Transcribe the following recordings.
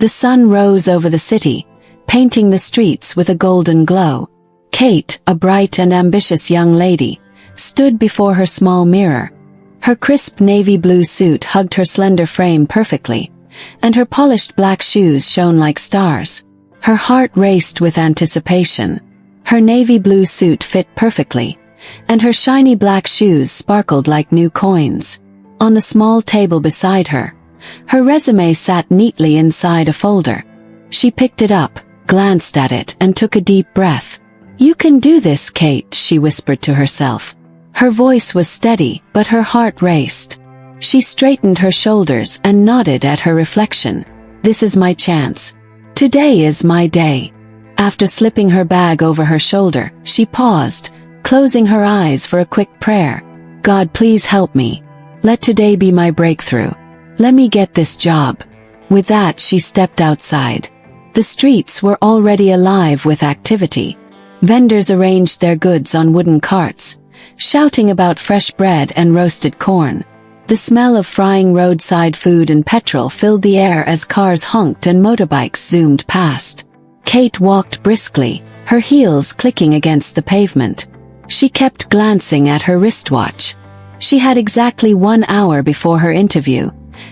The sun rose over the city, painting the streets with a golden glow. Kate, a bright and ambitious young lady, stood before her small mirror. Her crisp navy blue suit hugged her slender frame perfectly, and her polished black shoes shone like stars. Her heart raced with anticipation. Her navy blue suit fit perfectly, and her shiny black shoes sparkled like new coins. On the small table beside her, her resume sat neatly inside a folder. She picked it up, glanced at it, and took a deep breath. "You can do this, Kate," she whispered to herself. Her voice was steady, but her heart raced. She straightened her shoulders and nodded at her reflection. "This is my chance. Today is my day." After slipping her bag over her shoulder, she paused, closing her eyes for a quick prayer. "God, please help me. Let today be my breakthrough. Let me get this job." With that, she stepped outside. The streets were already alive with activity. Vendors arranged their goods on wooden carts, shouting about fresh bread and roasted corn. The smell of frying roadside food and petrol filled the air as cars honked and motorbikes zoomed past. Kate walked briskly, her heels clicking against the pavement. She kept glancing at her wristwatch. She had exactly 1 hour before her interview,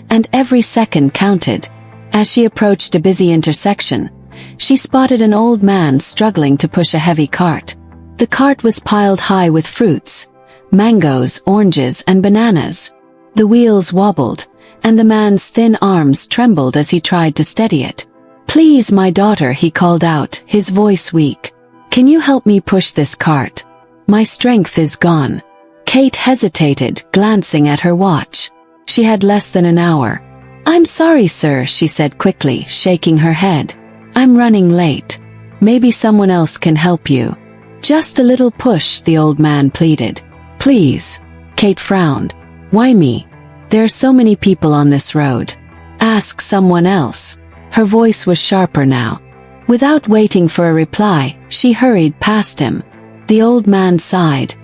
and every second counted. As she approached a busy intersection, she spotted an old man struggling to push a heavy cart. The cart was piled high with fruits, mangoes, oranges, and bananas. The wheels wobbled, and the man's thin arms trembled as he tried to steady it. "Please, my daughter," he called out, his voice weak. "Can you help me push this cart? My strength is gone." Kate hesitated, glancing at her watch. She had less than an hour. "I'm sorry, sir," she said quickly, shaking her head. "I'm running late. Maybe someone else can help you." "Just a little push," the old man pleaded. "Please." Kate frowned. "Why me? There are so many people on this road. Ask someone else." Her voice was sharper now. Without waiting for a reply, she hurried past him. The old man sighed,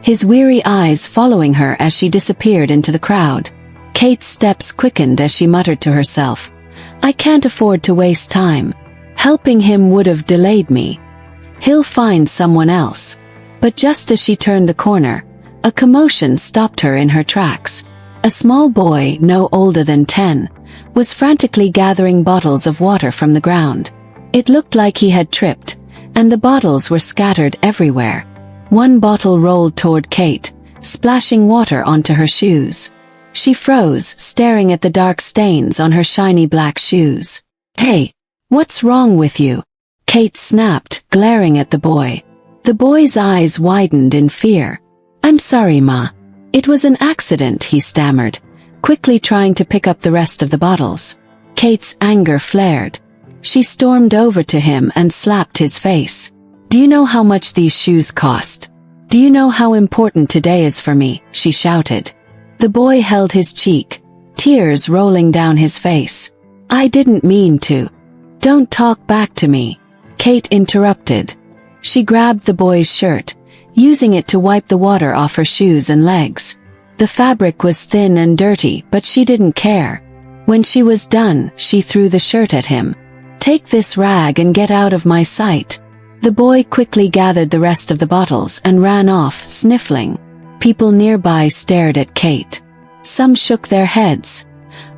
his weary eyes following her as she disappeared into the crowd. Kate's steps quickened as she muttered to herself, "I can't afford to waste time. Helping him would have delayed me. He'll find someone else." But just as she turned the corner, a commotion stopped her in her tracks. A small boy, no older than 10, was frantically gathering bottles of water from the ground. It looked like he had tripped, and the bottles were scattered everywhere. One bottle rolled toward Kate, splashing water onto her shoes. She froze, staring at the dark stains on her shiny black shoes. "Hey, what's wrong with you?" Kate snapped, glaring at the boy. The boy's eyes widened in fear. "I'm sorry, Ma. It was an accident," he stammered, quickly trying to pick up the rest of the bottles. Kate's anger flared. She stormed over to him and slapped his face. "Do you know how much these shoes cost? Do you know how important today is for me?" she shouted. The boy held his cheek, tears rolling down his face. "I didn't mean to." "Don't talk back to me," Kate interrupted. She grabbed the boy's shirt, using it to wipe the water off her shoes and legs. The fabric was thin and dirty, but she didn't care. When she was done, she threw the shirt at him. "Take this rag and get out of my sight." The boy quickly gathered the rest of the bottles and ran off, sniffling. People nearby stared at Kate. Some shook their heads.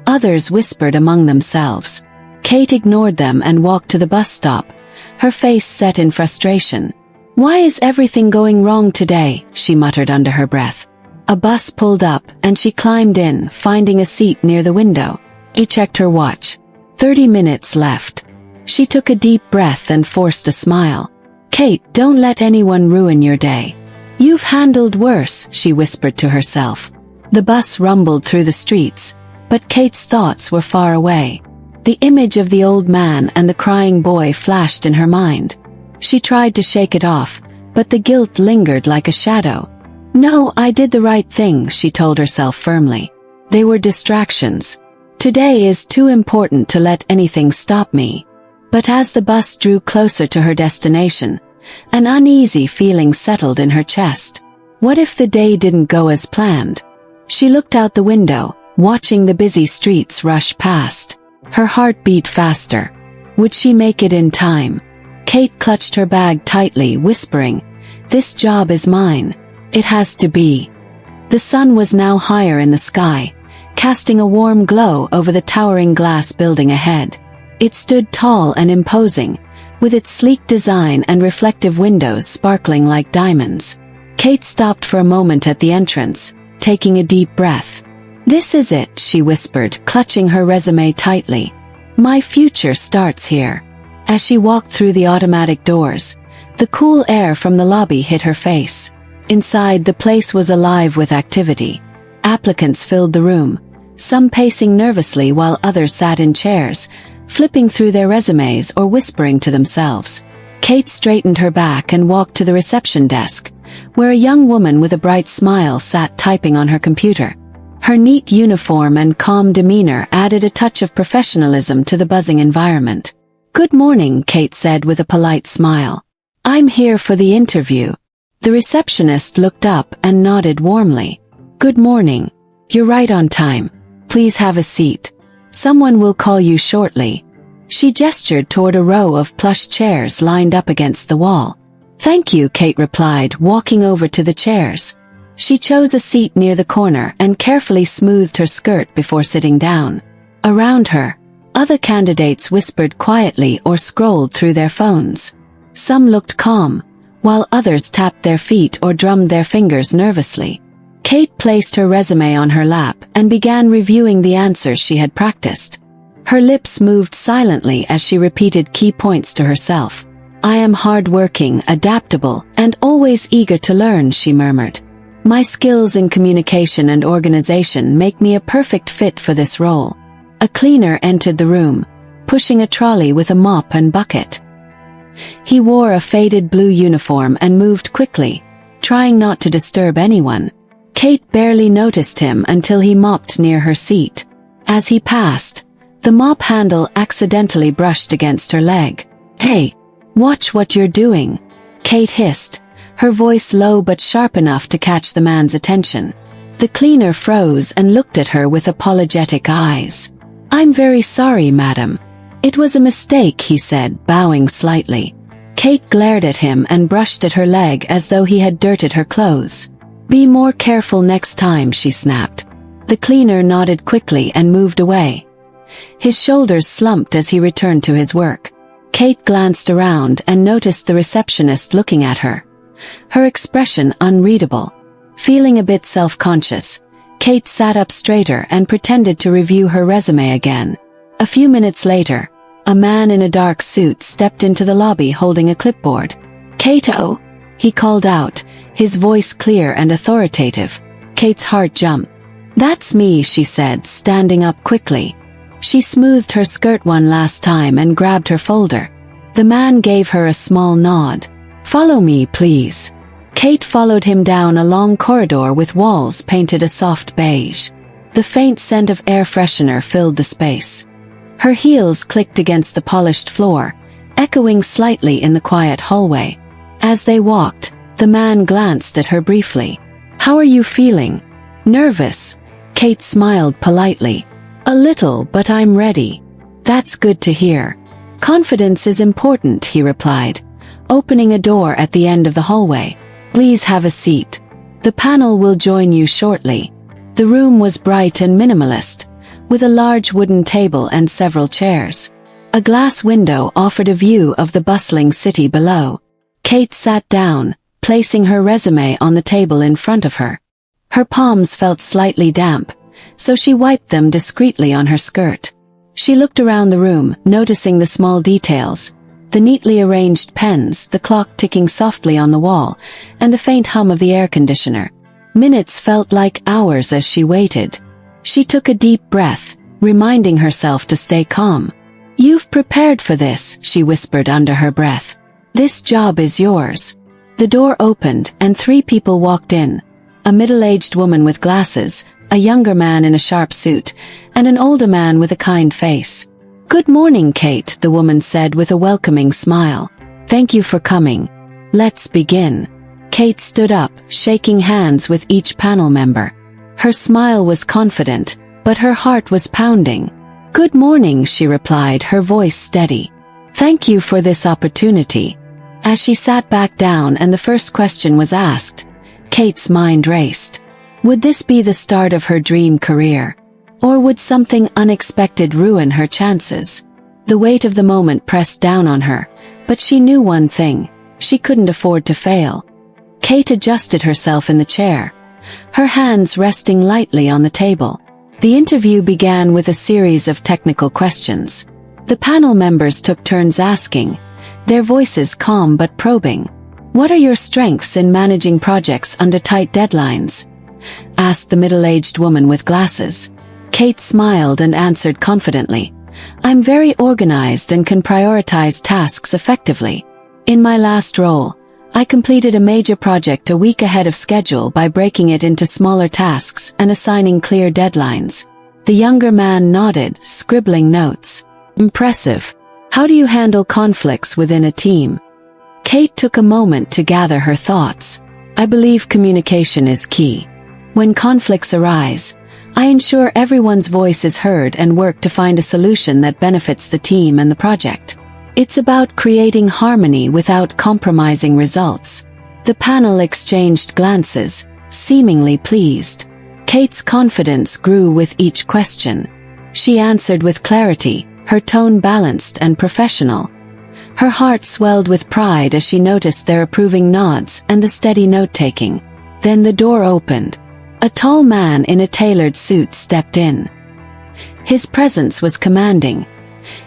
Others whispered among themselves. Kate ignored them and walked to the bus stop, her face set in frustration. "Why is everything going wrong today?" she muttered under her breath. A bus pulled up, and she climbed in, finding a seat near the window. She checked her watch. 30 minutes left. She took a deep breath and forced a smile. "Kate, don't let anyone ruin your day. You've handled worse," she whispered to herself. The bus rumbled through the streets, but Kate's thoughts were far away. The image of the old man and the crying boy flashed in her mind. She tried to shake it off, but the guilt lingered like a shadow. "No, I did the right thing," she told herself firmly. "They were distractions. Today is too important to let anything stop me." But as the bus drew closer to her destination, an uneasy feeling settled in her chest. What if the day didn't go as planned? She looked out the window, watching the busy streets rush past. Her heart beat faster. Would she make it in time? Kate clutched her bag tightly, whispering, "This job is mine. It has to be." The sun was now higher in the sky, casting a warm glow over the towering glass building ahead. It stood tall and imposing, with its sleek design and reflective windows sparkling like diamonds. Kate stopped for a moment at the entrance, taking a deep breath. "This is it," she whispered, clutching her resume tightly. "My future starts here." As she walked through the automatic doors, the cool air from the lobby hit her face. Inside, the place was alive with activity. Applicants filled the room, some pacing nervously while others sat in chairs, flipping through their resumes or whispering to themselves. Kate straightened her back and walked to the reception desk, where a young woman with a bright smile sat typing on her computer. Her neat uniform and calm demeanor added a touch of professionalism to the buzzing environment. "Good morning," Kate said with a polite smile. "I'm here for the interview." The receptionist looked up and nodded warmly. "Good morning. You're right on time. Please have a seat. Someone will call you shortly." She gestured toward a row of plush chairs lined up against the wall. "Thank you," Kate replied, walking over to the chairs. She chose a seat near the corner and carefully smoothed her skirt before sitting down. Around her, other candidates whispered quietly or scrolled through their phones. Some looked calm, while others tapped their feet or drummed their fingers nervously. Kate placed her resume on her lap and began reviewing the answers she had practiced. Her lips moved silently as she repeated key points to herself. "I am hardworking, adaptable, and always eager to learn," she murmured. "My skills in communication and organization make me a perfect fit for this role." A cleaner entered the room, pushing a trolley with a mop and bucket. He wore a faded blue uniform and moved quickly, trying not to disturb anyone. Kate barely noticed him until he mopped near her seat. As he passed, the mop handle accidentally brushed against her leg. "Hey, watch what you're doing," Kate hissed, her voice low but sharp enough to catch the man's attention. The cleaner froze and looked at her with apologetic eyes. "I'm very sorry, madam. It was a mistake," he said, bowing slightly. Kate glared at him and brushed at her leg as though he had dirted her clothes. "Be more careful next time," she snapped. The cleaner nodded quickly and moved away. His shoulders slumped as he returned to his work. Kate glanced around and noticed the receptionist looking at her, her expression unreadable. Feeling a bit self-conscious, Kate sat up straighter and pretended to review her resume again. A few minutes later, a man in a dark suit stepped into the lobby holding a clipboard. "Kato," he called out, his voice clear and authoritative. Kate's heart jumped. "That's me," she said, standing up quickly. She smoothed her skirt one last time and grabbed her folder. The man gave her a small nod. "Follow me, please." Kate followed him down a long corridor with walls painted a soft beige. The faint scent of air freshener filled the space. Her heels clicked against the polished floor, echoing slightly in the quiet hallway. As they walked, the man glanced at her briefly. "How are you feeling?" "Nervous." Kate smiled politely. "A little, but I'm ready." "That's good to hear. Confidence is important," he replied, opening a door at the end of the hallway. "Please have a seat. The panel will join you shortly." The room was bright and minimalist, with a large wooden table and several chairs. A glass window offered a view of the bustling city below. Kate sat down, placing her resume on the table in front of her. Her palms felt slightly damp, so she wiped them discreetly on her skirt. She looked around the room, noticing the small details, the neatly arranged pens, the clock ticking softly on the wall, and the faint hum of the air conditioner. Minutes felt like hours as she waited. She took a deep breath, reminding herself to stay calm. "You've prepared for this," she whispered under her breath. "This job is yours." The door opened and 3 people walked in. A middle-aged woman with glasses, a younger man in a sharp suit, and an older man with a kind face. "Good morning, Kate," the woman said with a welcoming smile. "Thank you for coming. Let's begin." Kate stood up, shaking hands with each panel member. Her smile was confident, but her heart was pounding. "Good morning," she replied, her voice steady. "Thank you for this opportunity." As she sat back down and the first question was asked, Kate's mind raced. Would this be the start of her dream career? Or would something unexpected ruin her chances? The weight of the moment pressed down on her, but she knew one thing: she couldn't afford to fail. Kate adjusted herself in the chair, her hands resting lightly on the table. The interview began with a series of technical questions. The panel members took turns asking, their voices calm but probing. "What are your strengths in managing projects under tight deadlines?" asked the middle-aged woman with glasses. Kate smiled and answered confidently, "I'm very organized and can prioritize tasks effectively. In my last role, I completed a major project a week ahead of schedule by breaking it into smaller tasks and assigning clear deadlines." The younger man nodded, scribbling notes. "Impressive. How do you handle conflicts within a team?" Kate took a moment to gather her thoughts. "I believe communication is key. When conflicts arise, I ensure everyone's voice is heard and work to find a solution that benefits the team and the project. It's about creating harmony without compromising results." The panel exchanged glances, seemingly pleased. Kate's confidence grew with each question. She answered with clarity, her tone balanced and professional. Her heart swelled with pride as she noticed their approving nods and the steady note-taking. Then the door opened. A tall man in a tailored suit stepped in. His presence was commanding,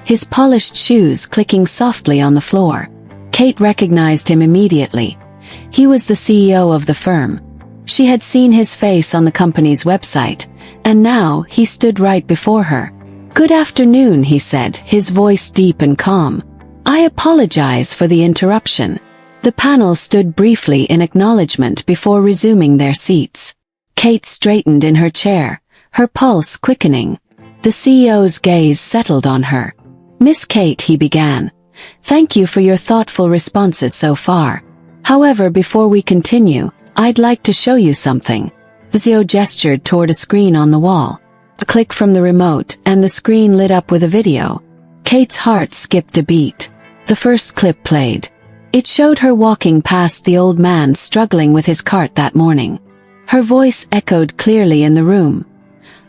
his polished shoes clicking softly on the floor. Kate recognized him immediately. He was the CEO of the firm. She had seen his face on the company's website, and now he stood right before her. "Good afternoon," he said, his voice deep and calm. "I apologize for the interruption." The panel stood briefly in acknowledgement before resuming their seats. Kate straightened in her chair, her pulse quickening. The CEO's gaze settled on her. "Miss Kate," he began, "thank you for your thoughtful responses so far. However, before we continue, I'd like to show you something." The CEO gestured toward a screen on the wall. A click from the remote, and the screen lit up with a video. Kate's heart skipped a beat. The first clip played. It showed her walking past the old man struggling with his cart that morning. Her voice echoed clearly in the room.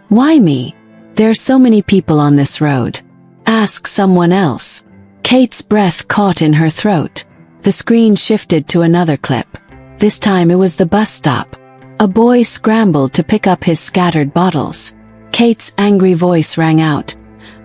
"Why me? There are so many people on this road. Ask someone else." Kate's breath caught in her throat. The screen shifted to another clip. This time it was the bus stop. A boy scrambled to pick up his scattered bottles. Kate's angry voice rang out.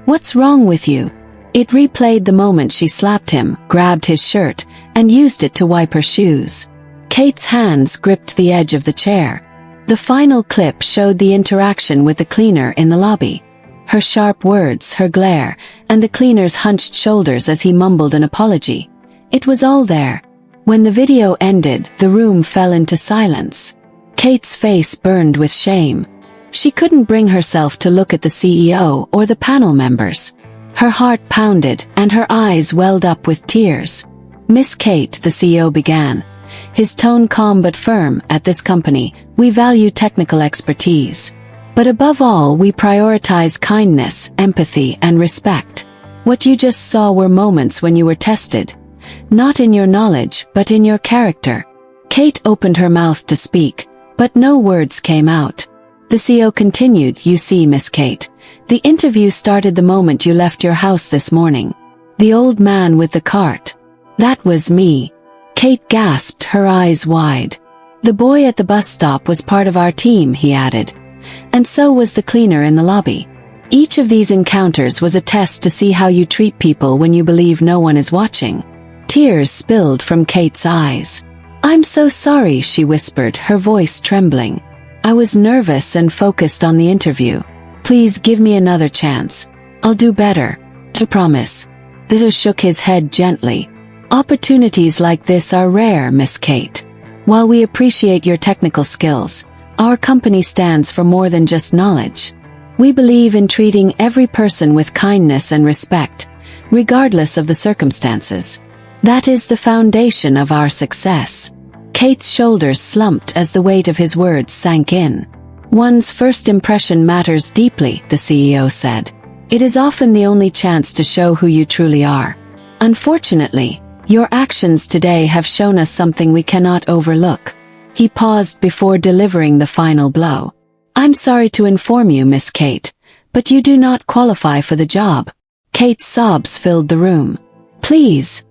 "What's wrong with you?" It replayed the moment she slapped him, grabbed his shirt, and used it to wipe her shoes. Kate's hands gripped the edge of the chair. The final clip showed the interaction with the cleaner in the lobby. Her sharp words, her glare, and the cleaner's hunched shoulders as he mumbled an apology. It was all there. When the video ended, the room fell into silence. Kate's face burned with shame. She couldn't bring herself to look at the CEO or the panel members. Her heart pounded, and her eyes welled up with tears. "Miss Kate," the CEO began, his tone calm but firm, "at this company, we value technical expertise. But above all, we prioritize kindness, empathy, and respect. What you just saw were moments when you were tested. Not in your knowledge, but in your character." Kate opened her mouth to speak, but no words came out. The CEO continued, "You see, Miss Kate, the interview started the moment you left your house this morning. The old man with the cart. That was me." Kate gasped, her eyes wide. "The boy at the bus stop was part of our team," he added. "And so was the cleaner in the lobby. Each of these encounters was a test to see how you treat people when you believe no one is watching." Tears spilled from Kate's eyes. "I'm so sorry," she whispered, her voice trembling. "I was nervous and focused on the interview. Please give me another chance. I'll do better. I promise." The CEO shook his head gently. "Opportunities like this are rare, Miss Kate. While we appreciate your technical skills, our company stands for more than just knowledge. We believe in treating every person with kindness and respect, regardless of the circumstances. That is the foundation of our success." Kate's shoulders slumped as the weight of his words sank in. "One's first impression matters deeply," the CEO said. It is often the only chance to show who you truly are. Unfortunately, your actions today have shown us something we cannot overlook. He paused before delivering the final blow. I'm sorry to inform you, Miss Kate, but you do not qualify for the job. Kate's sobs filled the room. Please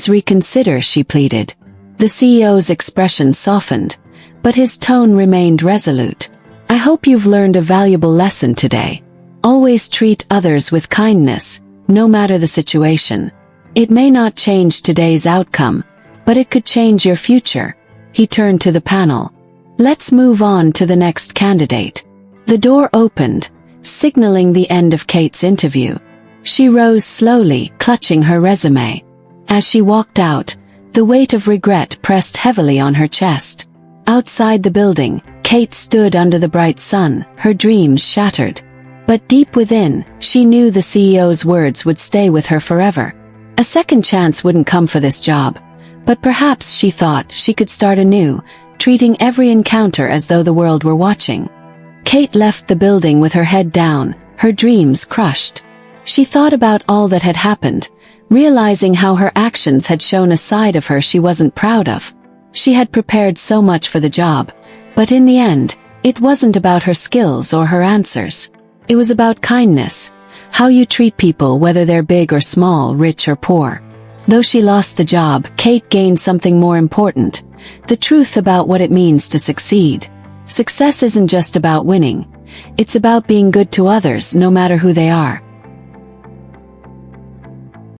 reconsider, she pleaded. The CEO's expression softened, but his tone remained resolute. I hope you've learned a valuable lesson today. Always treat others with kindness, no matter the situation. It may not change today's outcome, but it could change your future. He turned to the panel. Let's move on to the next candidate. The door opened, signaling the end of Kate's interview. She rose slowly, clutching her resume. As she walked out, the weight of regret pressed heavily on her chest. Outside the building, Kate stood under the bright sun, her dreams shattered. But deep within, she knew the CEO's words would stay with her forever. A second chance wouldn't come for this job, but perhaps she thought she could start anew, treating every encounter as though the world were watching. Kate left the building with her head down, her dreams crushed. She thought about all that had happened, realizing how her actions had shown a side of her she wasn't proud of. She had prepared so much for the job, but in the end, it wasn't about her skills or her answers. It was about kindness, how you treat people whether they're big or small, rich or poor. Though she lost the job, Kate gained something more important, the truth about what it means to succeed. Success isn't just about winning. It's about being good to others no matter who they are.